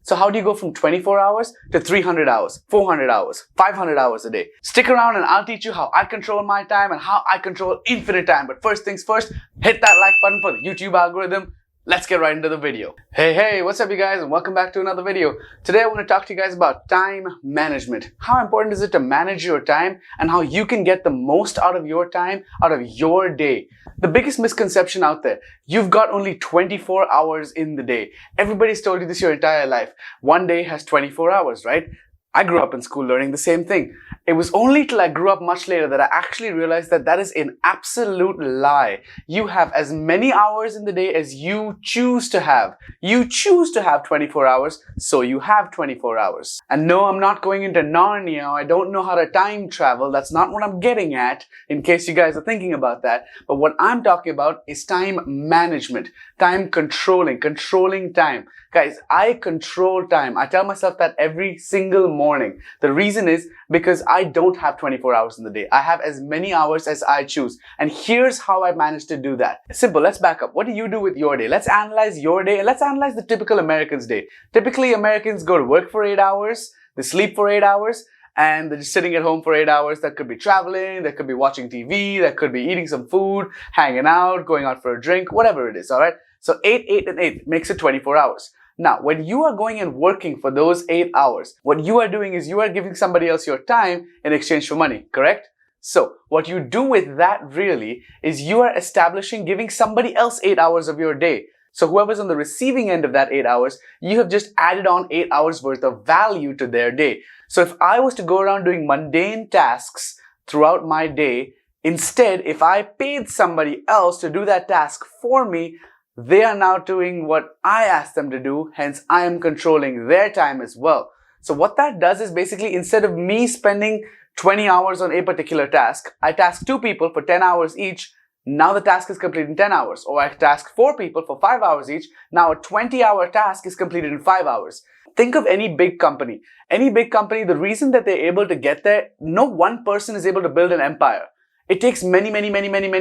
So how do you go from 24 hours to 300 hours, 400 hours, 500 hours a day? Stick around and I'll teach you how I control my time and how I control infinite time. But first things first, hit that like button for the YouTube algorithm. Let's get right into the video. Hey, what's up you guys, and welcome back to another video. Today I want to talk to you guys about time management. How important is it to manage your time and how you can get the most out of your time, out of your day. The biggest misconception out there, you've got only 24 hours in the day. Everybody's told you this your entire life. One day has 24 hours, right? I grew up in school learning the same thing. It was only till I grew up much later that I actually realized that that is an absolute lie. You have as many hours in the day as you choose to have. You choose to have 24 hours, so you have 24 hours. And no, I'm not going into Narnia. I don't know how to time travel. That's not what I'm getting at, in case you guys are thinking about that. But what I'm talking about is time management, time controlling time. Guys, I control time. I tell myself that every single morning. The reason is because I don't have 24 hours in the day. I have as many hours as I choose. And here's how I managed to do that. Simple, let's back up. What do you do with your day? Let's analyze your day and let's analyze the typical American's day. Typically, Americans go to work for 8 hours, they sleep for 8 hours, and they're just sitting at home for 8 hours. That could be traveling, that could be watching TV, that could be eating some food, hanging out, going out for a drink, whatever it is, alright? So 8 and 8 makes it 24 hours. Now, when you are going and working for those 8 hours, what you are doing is you are giving somebody else your time in exchange for money, correct? So, what you do with that really is you are giving somebody else 8 hours of your day. So whoever's on the receiving end of that 8 hours, you have just added on 8 hours worth of value to their day. So if I was to go around doing mundane tasks throughout my day, instead, if I paid somebody else to do that task for me, they are now doing what I asked them to do, hence I am controlling their time as well. So what that does is basically instead of me spending 20 hours on a particular task, I task 2 people for 10 hours each, now the task is completed in 10 hours. Or I task 4 people for 5 hours each, now a 20-hour task is completed in 5 hours. Think of any big company. Any big company, the reason that they're able to get there, no one person is able to build an empire. It takes many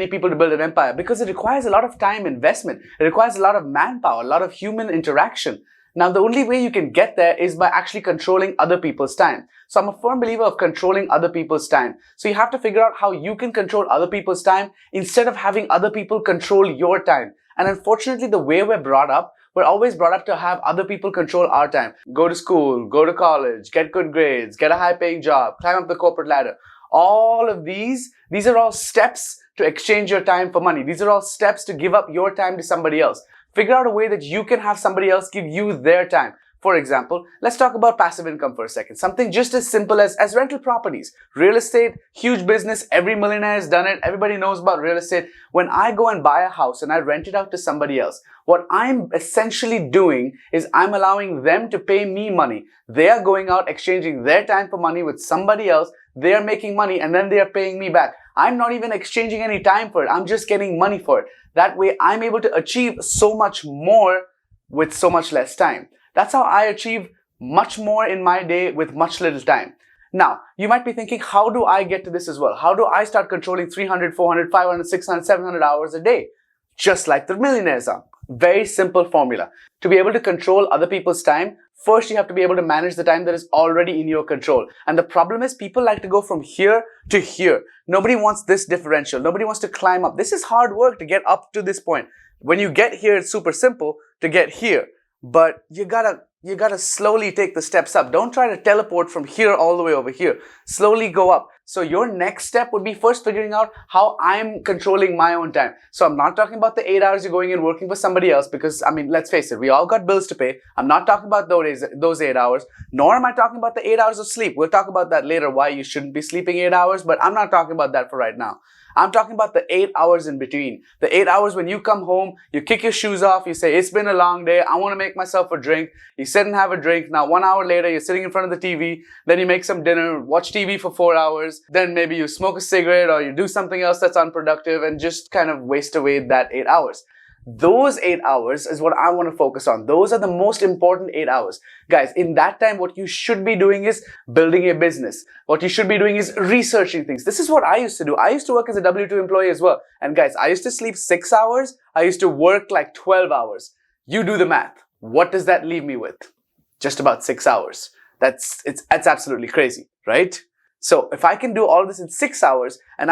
people to build an empire because it requires a lot of time investment. It requires a lot of manpower, a lot of human interaction. Now, the only way you can get there is by actually controlling other people's time. So I'm a firm believer of controlling other people's time. So you have to figure out how you can control other people's time instead of having other people control your time. And unfortunately, the way we're always brought up to have other people control our time. Go to school, go to college, get good grades, get a high-paying job, climb up the corporate ladder. All of these are all steps to exchange your time for money. These are all steps to give up your time to somebody else. Figure out a way that you can have somebody else give you their time. For example, let's talk about passive income for a second. Something just as simple as rental properties. Real estate, huge business. Every millionaire has done it. Everybody knows about real estate. When I go and buy a house and I rent it out to somebody else, what I'm essentially doing is I'm allowing them to pay me money. They are going out exchanging their time for money with somebody else. They are making money and then they are paying me back. I'm not even exchanging any time for it. I'm just getting money for it. That way I'm able to achieve so much more with so much less time. That's how I achieve much more in my day with much little time. Now, you might be thinking, how do I get to this as well? How do I start controlling 300, 400, 500, 600, 700 hours a day? Just like the millionaires are. Very simple formula. To be able to control other people's time, first you have to be able to manage the time that is already in your control. And the problem is people like to go from here to here. Nobody wants this differential. Nobody wants to climb up. This is hard work to get up to this point. When you get here, it's super simple to get here. But you gotta slowly take the steps up. Don't try to teleport from here all the way over here. Slowly go up. So your next step would be first figuring out how I'm controlling my own time. So I'm not talking about the 8 hours you're going and working for somebody else because, I mean, let's face it, we all got bills to pay. I'm not talking about those 8 hours, nor am I talking about the 8 hours of sleep. We'll talk about that later, why you shouldn't be sleeping 8 hours, but I'm not talking about that for right now. I'm talking about the 8 hours in between. The 8 hours when you come home, you kick your shoes off, you say, it's been a long day, I want to make myself a drink. You sit and have a drink. Now 1 hour later, you're sitting in front of the TV. Then you make some dinner, watch TV for 4 hours. Then maybe you smoke a cigarette or you do something else that's unproductive and just kind of waste away that 8 hours. Those 8 hours is what I want to focus on. Those are the most important 8 hours. Guys, in that time, what you should be doing is building a business. What you should be doing is researching things. This is what I used to do. I used to work as a W-2 employee as well. And guys, I used to sleep 6 hours. I used to work like 12 hours. You do the math. What does that leave me with? just about 6 hours. That's absolutely crazy, right? So if I can do all this in 6 hours, and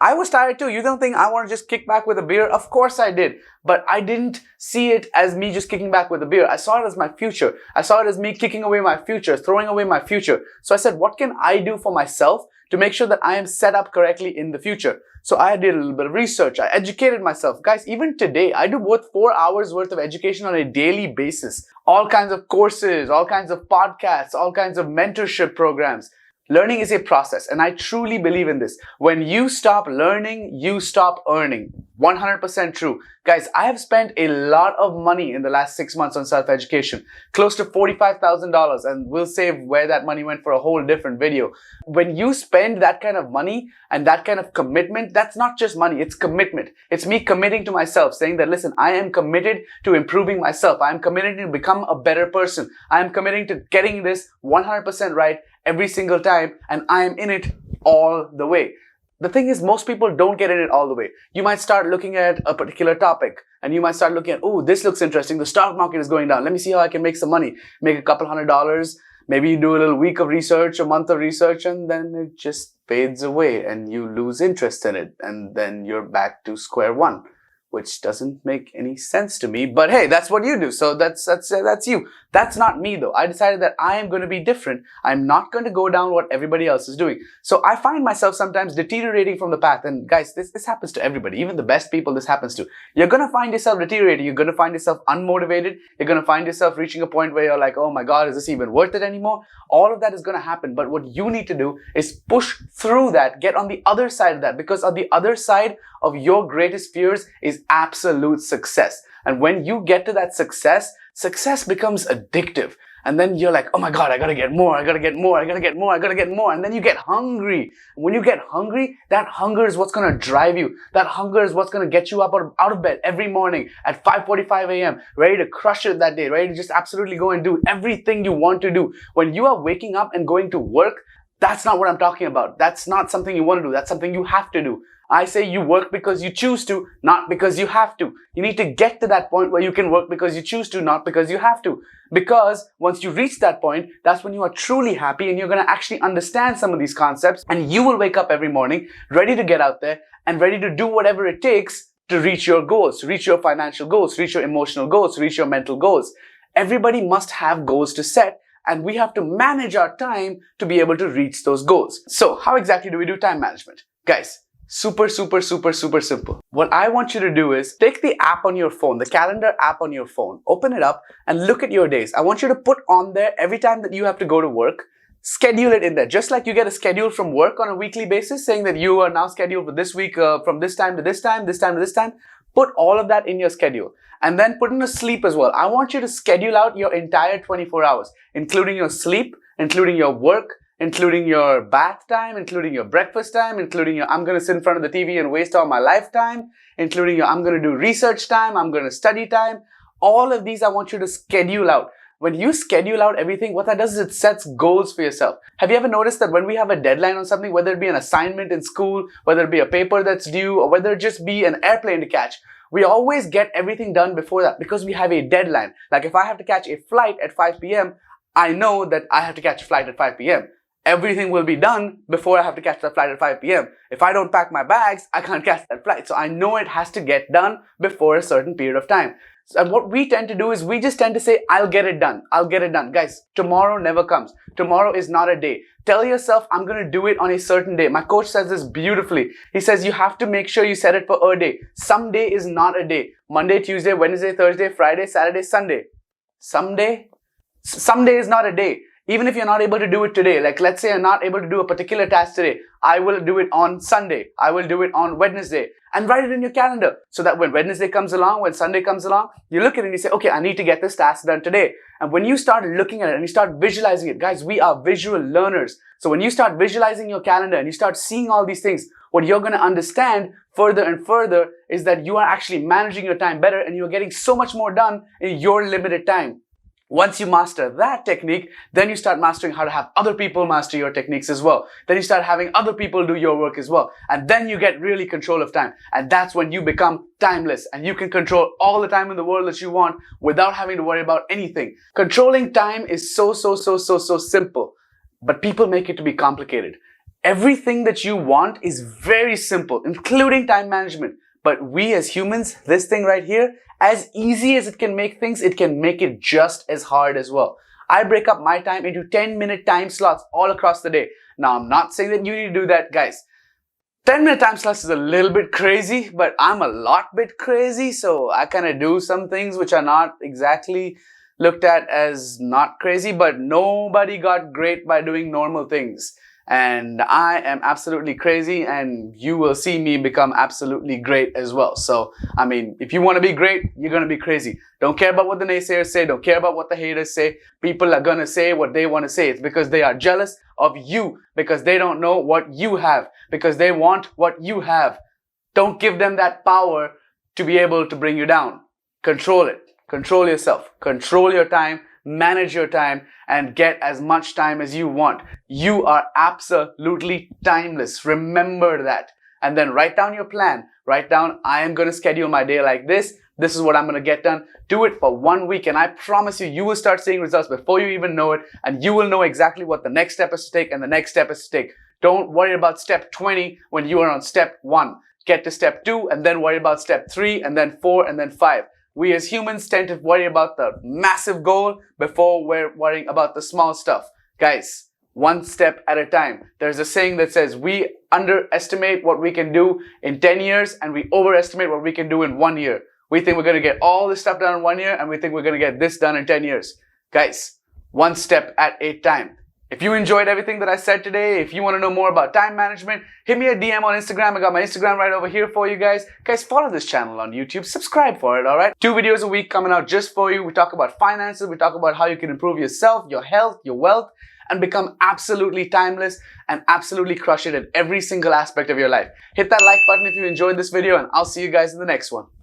I was tired too. You don't think I want to just kick back with a beer? Of course I did. But I didn't see it as me just kicking back with a beer. I saw it as my future. I saw it as me kicking away my future, throwing away my future. So I said, what can I do for myself to make sure that I am set up correctly in the future? So I did a little bit of research. I educated myself. Guys, even today, I do both 4 hours worth of education on a daily basis. All kinds of courses, all kinds of podcasts, all kinds of mentorship programs. Learning is a process, and I truly believe in this. When you stop learning, you stop earning. 100% true. Guys, I have spent a lot of money in the last 6 months on self-education. Close to $45,000, and we'll save where that money went for a whole different video. When you spend that kind of money and that kind of commitment, that's not just money, it's commitment. It's me committing to myself, saying that, listen, I am committed to improving myself. I am committed to become a better person. I am committing to getting this 100% right every single time, and I am in it all the way. The thing is, most people don't get in it all the way. You might start looking at a particular topic, and you might start looking at, oh, this looks interesting. The stock market is going down. Let me see how I can make some money. Make a couple $100. Maybe you do a little week of research, a month of research, and then it just fades away, and you lose interest in it, and then you're back to square one, which doesn't make any sense to me. But hey, that's what you do. So that's you. That's not me though. I decided that I am going to be different. I'm not going to go down what everybody else is doing. So I find myself sometimes deteriorating from the path. And guys, this happens to everybody. Even the best people, this happens to. You're going to find yourself deteriorating. You're going to find yourself unmotivated. You're going to find yourself reaching a point where you're like, oh my God, is this even worth it anymore? All of that is going to happen. But what you need to do is push through that, get on the other side of that, because on the other side of your greatest fears is absolute success. And when you get to that success becomes addictive. And then you're like, oh my God, I gotta get more, I gotta get more, I gotta get more, I gotta get more. And then you get hungry. When you get hungry, that hunger is what's gonna drive you. That hunger is what's gonna get you up out of bed every morning at 5:45 a.m., ready to crush it that day, ready to just absolutely go and do everything you want to do. When you are waking up and going to work, that's not what I'm talking about. That's not something you want to do. That's something you have to do. I say you work because you choose to, not because you have to. You need to get to that point where you can work because you choose to, not because you have to. Because once you reach that point, that's when you are truly happy and you're going to actually understand some of these concepts, and you will wake up every morning ready to get out there and ready to do whatever it takes to reach your goals, reach your financial goals, reach your emotional goals, reach your mental goals. Everybody must have goals to set, and we have to manage our time to be able to reach those goals. So how exactly do we do time management? Guys, super simple. What I want you to do is take the app on your phone, the calendar app on your phone, open it up and look at your days. I want you to put on there every time that you have to go to work, schedule it in there. Just like you get a schedule from work on a weekly basis saying that you are now scheduled for this week from this time to this time, this time to this time. Put all of that in your schedule. And then put in a sleep as well. I want you to schedule out your entire 24 hours, including your sleep, including your work, including your bath time, including your breakfast time, including your I'm going to sit in front of the TV and waste all my lifetime, including your I'm going to do research time, I'm going to study time. All of these I want you to schedule out. When you schedule out everything, what that does is it sets goals for yourself. Have you ever noticed that when we have a deadline on something, whether it be an assignment in school, whether it be a paper that's due, or whether it just be an airplane to catch, we always get everything done before that because we have a deadline. Like if I have to catch a flight at 5 p.m., I know that I have to catch a flight at 5 p.m. Everything will be done before I have to catch that flight at 5 p.m. If I don't pack my bags, I can't catch that flight. So I know it has to get done before a certain period of time. And what we tend to do is we just tend to say, I'll get it done. I'll get it done. Guys, tomorrow never comes. Tomorrow is not a day. Tell yourself, I'm going to do it on a certain day. My coach says this beautifully. He says, you have to make sure you set it for a day. Some day is not a day. Monday, Tuesday, Wednesday, Thursday, Friday, Saturday, Sunday. Someday is not a day. Even if you're not able to do it today, like let's say I'm not able to do a particular task today, I will do it on Sunday. I will do it on Wednesday. And write it in your calendar so that when Wednesday comes along, when Sunday comes along, you look at it and you say, okay, I need to get this task done today. And when you start looking at it and you start visualizing it, guys, we are visual learners. So when you start visualizing your calendar and you start seeing all these things, what you're going to understand further and further is that you are actually managing your time better and you're getting so much more done in your limited time. Once you master that technique, then you start mastering how to have other people master your techniques as well. Then you start having other people do your work as well. And then you get really control of time. And that's when you become timeless and you can control all the time in the world that you want without having to worry about anything. Controlling time is so simple, but people make it to be complicated. Everything that you want is very simple, including time management. But we as humans, this thing right here, as easy as it can make things, it can make it just as hard as well. I break up my time into 10-minute time slots all across the day. Now, I'm not saying that you need to do that, guys. 10-minute time slots is a little bit crazy, but I'm a lot bit crazy, so I kind of do some things which are not exactly looked at as not crazy, but nobody got great by doing normal things. And I am absolutely crazy, and you will see me become absolutely great as well. So, I mean, if you want to be great, you're going to be crazy. Don't care about what the naysayers say. Don't care about what the haters say. People are going to say what they want to say. It's because they are jealous of you, because they don't know what you have, because they want what you have. Don't give them that power to be able to bring you down. Control it. Control yourself. Control your time. Manage your time and get as much time as you want. You are absolutely timeless. Remember that. And then write down your plan. Write down, I am going to schedule my day like this. This is what I'm going to get done. Do it for 1 week, and I promise you, you will start seeing results before you even know it, and you will know exactly what the next step is to take and the next step is to take. Don't worry about step 20 when you are on step 1. Get to step 2 and then worry about step 3 and then 4 and then 5. We as humans tend to worry about the massive goal before we're worrying about the small stuff. Guys, one step at a time. There's a saying that says we underestimate what we can do in 10 years and we overestimate what we can do in 1 year. We think we're going to get all this stuff done in 1 year and we think we're going to get this done in 10 years. Guys, one step at a time. If you enjoyed everything that I said today, if you want to know more about time management, hit me a DM on Instagram. I got my Instagram right over here for you guys. Guys, follow this channel on YouTube. Subscribe for it, alright? 2 videos a week coming out just for you. We talk about finances. We talk about how you can improve yourself, your health, your wealth, and become absolutely timeless and absolutely crush it in every single aspect of your life. Hit that like button if you enjoyed this video, and I'll see you guys in the next one.